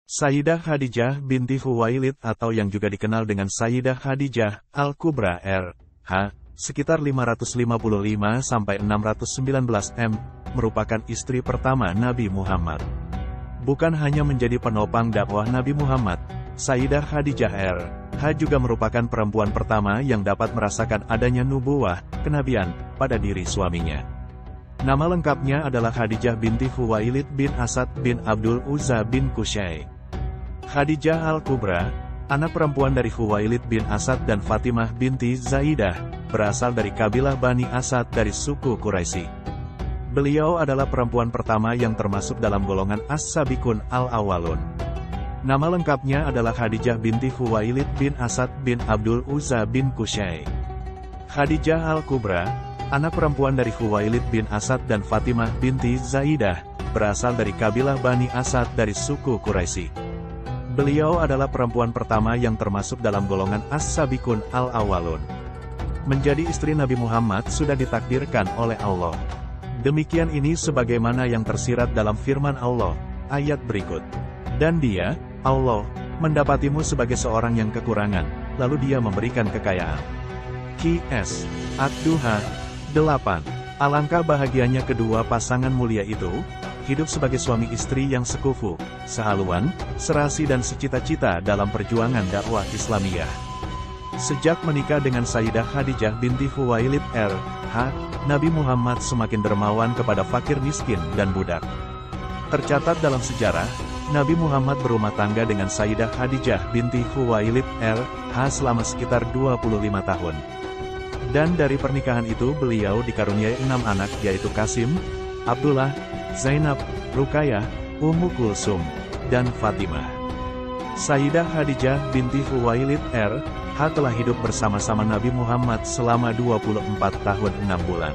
Sayyidah Khadijah binti Khuwailid atau yang juga dikenal dengan Sayyidah Khadijah Al-Kubra R.H. sekitar 555-619 m, merupakan istri pertama Nabi Muhammad. Bukan hanya menjadi penopang dakwah Nabi Muhammad, Sayyidah Khadijah R.H. juga merupakan perempuan pertama yang dapat merasakan adanya nubuwah, kenabian, pada diri suaminya. Nama lengkapnya adalah Khadijah binti Khuwailid bin Asad bin Abdul Uzza bin Qusay. Khadijah Al-Kubra, anak perempuan dari Khuwailid bin Asad dan Fatimah binti Zaidah, berasal dari kabilah Bani Asad dari suku Quraisy. Beliau adalah perempuan pertama yang termasuk dalam golongan As-Sabiqun Al-Awwalun. Nama lengkapnya adalah Khadijah binti Khuwailid bin Asad bin Abdul Uzza bin Qusay. Khadijah Al-Kubra, anak perempuan dari Khuwailid bin Asad dan Fatimah binti Zaidah, berasal dari kabilah Bani Asad dari suku Quraisy. Beliau adalah perempuan pertama yang termasuk dalam golongan As-Sabiqun Al-Awwalun. Menjadi istri Nabi Muhammad sudah ditakdirkan oleh Allah. Demikian ini sebagaimana yang tersirat dalam firman Allah, ayat berikut. Dan dia, Allah, mendapatimu sebagai seorang yang kekurangan, lalu dia memberikan kekayaan. Qs. Ad-Duha 8. Alangkah bahagianya kedua pasangan mulia itu, hidup sebagai suami istri yang sekufu, sehaluan, serasi dan secita-cita dalam perjuangan dakwah Islamiyah. Sejak menikah dengan Sayyidah Khadijah binti Khuwailid R.H., Nabi Muhammad semakin dermawan kepada fakir miskin dan budak. Tercatat dalam sejarah, Nabi Muhammad berumah tangga dengan Sayyidah Khadijah binti Khuwailid R.H. selama sekitar 25 tahun. Dan dari pernikahan itu beliau dikaruniai 6 anak yaitu Qasim, Abdullah, Zainab, Ruqayyah, Ummu Kulsum, dan Fatimah. Sayyidah Khadijah binti Khuwailid R.H. telah hidup bersama-sama Nabi Muhammad selama 24 tahun 6 bulan.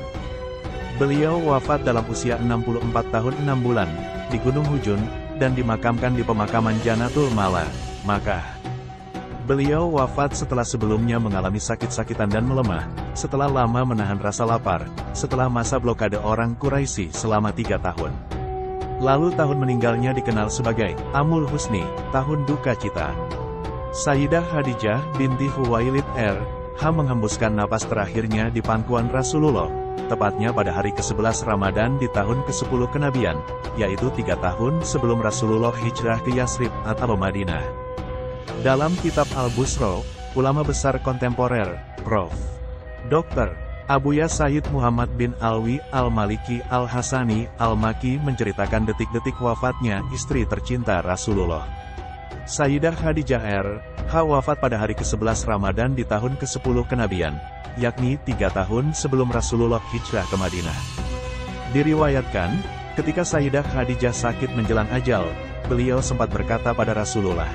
Beliau wafat dalam usia 64 tahun 6 bulan, di Gunung Hujun, dan dimakamkan di pemakaman Janatul Mala, Makkah. Beliau wafat setelah sebelumnya mengalami sakit-sakitan dan melemah, setelah lama menahan rasa lapar, setelah masa blokade orang Quraisy selama 3 tahun. Lalu tahun meninggalnya dikenal sebagai Amul Husni, tahun duka cita. Sayyidah Khadijah binti Khuwailid R.H. menghembuskan napas terakhirnya di pangkuan Rasulullah, tepatnya pada hari ke-11 Ramadan di tahun ke-10 kenabian, yaitu 3 tahun sebelum Rasulullah hijrah ke Yasrib atau Madinah. Dalam kitab Al-Busra, ulama besar kontemporer, Prof. Dr. Abuya Sayyid Muhammad bin Alwi Al-Maliki Al-Hasani Al-Maki menceritakan detik-detik wafatnya istri tercinta Rasulullah. Sayyidah Khadijah R.H. wafat pada hari ke-11 Ramadan di tahun ke-10 kenabian, yakni 3 tahun sebelum Rasulullah hijrah ke Madinah. Diriwayatkan, ketika Sayyidah Khadijah sakit menjelang ajal, beliau sempat berkata pada Rasulullah,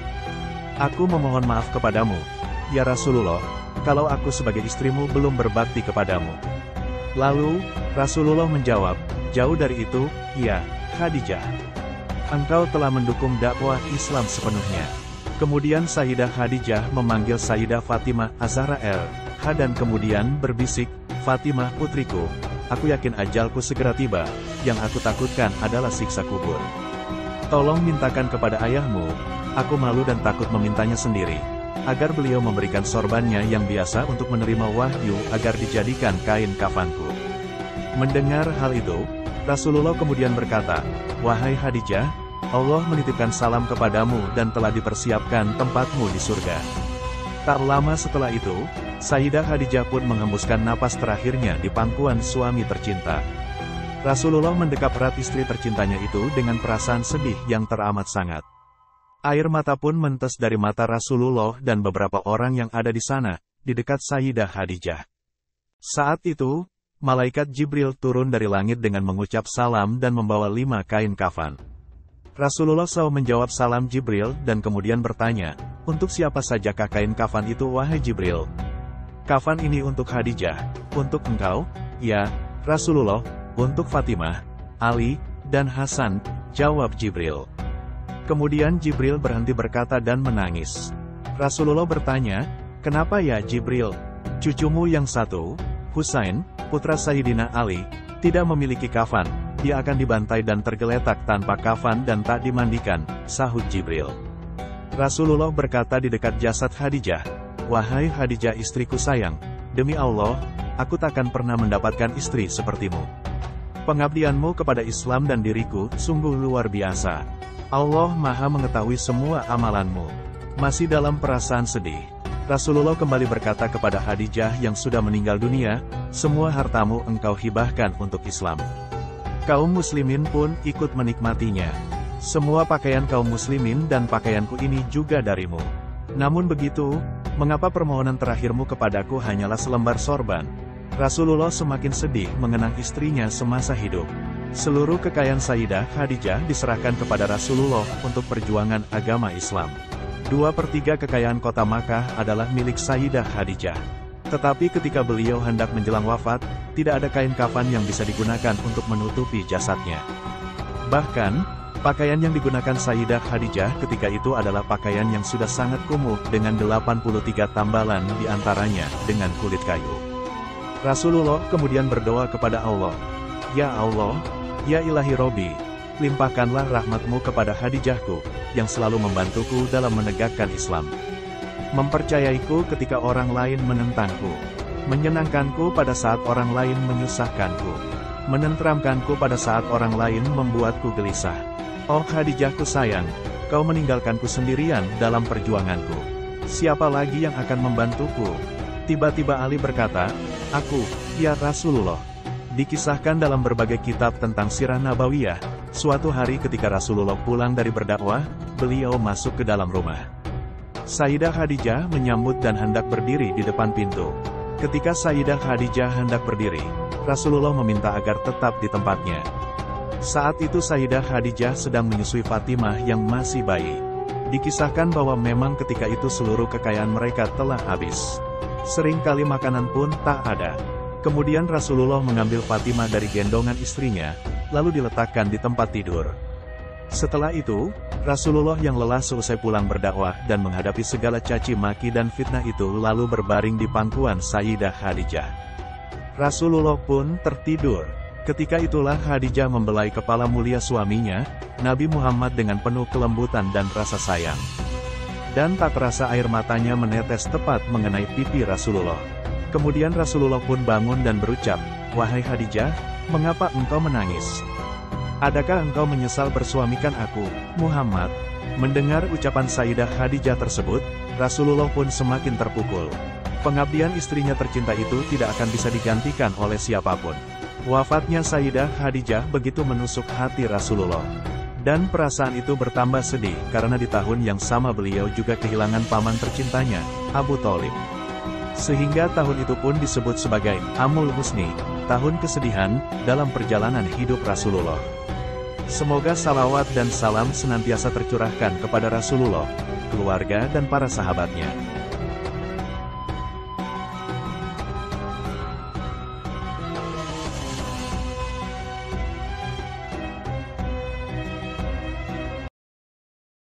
"Aku memohon maaf kepadamu, ya Rasulullah, kalau aku sebagai istrimu belum berbakti kepadamu." Lalu, Rasulullah menjawab, "Jauh dari itu, ya Khadijah. Engkau telah mendukung dakwah Islam sepenuhnya." Kemudian Sayyidah Khadijah memanggil Sayyidah Fatimah Az-Zahra R.H. dan kemudian berbisik, "Fatimah putriku, aku yakin ajalku segera tiba, yang aku takutkan adalah siksa kubur. Tolong mintakan kepada ayahmu, aku malu dan takut memintanya sendiri, agar beliau memberikan sorbannya yang biasa untuk menerima wahyu agar dijadikan kain kafanku." Mendengar hal itu, Rasulullah kemudian berkata, "Wahai Khadijah, Allah menitipkan salam kepadamu dan telah dipersiapkan tempatmu di surga." Tak lama setelah itu, Sayyidah Khadijah pun menghembuskan napas terakhirnya di pangkuan suami tercinta. Rasulullah mendekap erat istri tercintanya itu dengan perasaan sedih yang teramat sangat. Air mata pun menetes dari mata Rasulullah dan beberapa orang yang ada di sana, di dekat Sayyidah Khadijah. Saat itu, malaikat Jibril turun dari langit dengan mengucap salam dan membawa 5 kain kafan. Rasulullah SAW menjawab salam Jibril dan kemudian bertanya, "Untuk siapa sajakah kain kafan itu wahai Jibril?" "Kafan ini untuk Khadijah." "Untuk engkau?" "Ya, Rasulullah, untuk Fatimah, Ali, dan Hasan," jawab Jibril. Kemudian Jibril berhenti berkata dan menangis. Rasulullah bertanya, "Kenapa ya Jibril? Cucumu yang satu, Husain, putra Sayyidina Ali, tidak memiliki kafan, dia akan dibantai dan tergeletak tanpa kafan dan tak dimandikan, sahut Jibril. Rasulullah berkata di dekat jasad Khadijah, "Wahai Khadijah istriku sayang, demi Allah, aku takkan pernah mendapatkan istri sepertimu. Pengabdianmu kepada Islam dan diriku, sungguh luar biasa. Allah Maha mengetahui semua amalanmu." Masih dalam perasaan sedih, Rasulullah kembali berkata kepada Khadijah yang sudah meninggal dunia, "Semua hartamu engkau hibahkan untuk Islam. Kaum muslimin pun ikut menikmatinya. Semua pakaian kaum muslimin dan pakaianku ini juga darimu. Namun begitu, mengapa permohonan terakhirmu kepadaku hanyalah selembar sorban?" Rasulullah semakin sedih mengenang istrinya semasa hidup. Seluruh kekayaan Sayyidah Khadijah diserahkan kepada Rasulullah untuk perjuangan agama Islam. 2/3 kekayaan kota Makkah adalah milik Sayyidah Khadijah. Tetapi ketika beliau hendak menjelang wafat, tidak ada kain kafan yang bisa digunakan untuk menutupi jasadnya. Bahkan, pakaian yang digunakan Sayyidah Khadijah ketika itu adalah pakaian yang sudah sangat kumuh dengan 83 tambalan diantaranya dengan kulit kayu. Rasulullah kemudian berdoa kepada Allah, "Ya Allah, ya ilahi Robbi, limpahkanlah rahmatmu kepada Khadijahku, yang selalu membantuku dalam menegakkan Islam. Mempercayaiku ketika orang lain menentangku, menyenangkanku pada saat orang lain menyusahkanku, menenteramkanku pada saat orang lain membuatku gelisah. Oh Khadijahku sayang, kau meninggalkanku sendirian dalam perjuanganku. Siapa lagi yang akan membantuku?" Tiba-tiba Ali berkata, "Aku, ya Rasulullah." Dikisahkan dalam berbagai kitab tentang sirah Nabawiyah, suatu hari ketika Rasulullah pulang dari berdakwah, beliau masuk ke dalam rumah. Sayyidah Khadijah menyambut dan hendak berdiri di depan pintu. Ketika Sayyidah Khadijah hendak berdiri, Rasulullah meminta agar tetap di tempatnya. Saat itu Sayyidah Khadijah sedang menyusui Fatimah yang masih bayi. Dikisahkan bahwa memang ketika itu seluruh kekayaan mereka telah habis. Seringkali makanan pun tak ada. Kemudian Rasulullah mengambil Fatimah dari gendongan istrinya, lalu diletakkan di tempat tidur. Setelah itu, Rasulullah yang lelah seusai pulang berdakwah dan menghadapi segala caci maki dan fitnah itu lalu berbaring di pangkuan Sayyidah Khadijah. Rasulullah pun tertidur. Ketika itulah Khadijah membelai kepala mulia suaminya, Nabi Muhammad dengan penuh kelembutan dan rasa sayang. Dan tak terasa air matanya menetes tepat mengenai pipi Rasulullah. Kemudian Rasulullah pun bangun dan berucap, "Wahai Khadijah, mengapa engkau menangis? Adakah engkau menyesal bersuamikan aku, Muhammad?" Mendengar ucapan Sayyidah Khadijah tersebut, Rasulullah pun semakin terpukul. Pengabdian istrinya tercinta itu tidak akan bisa digantikan oleh siapapun. Wafatnya Sayyidah Khadijah begitu menusuk hati Rasulullah. Dan perasaan itu bertambah sedih karena di tahun yang sama beliau juga kehilangan paman tercintanya, Abu Thalib. Sehingga tahun itu pun disebut sebagai Amul Husni, tahun kesedihan, dalam perjalanan hidup Rasulullah. Semoga salawat dan salam senantiasa tercurahkan kepada Rasulullah, keluarga dan para sahabatnya.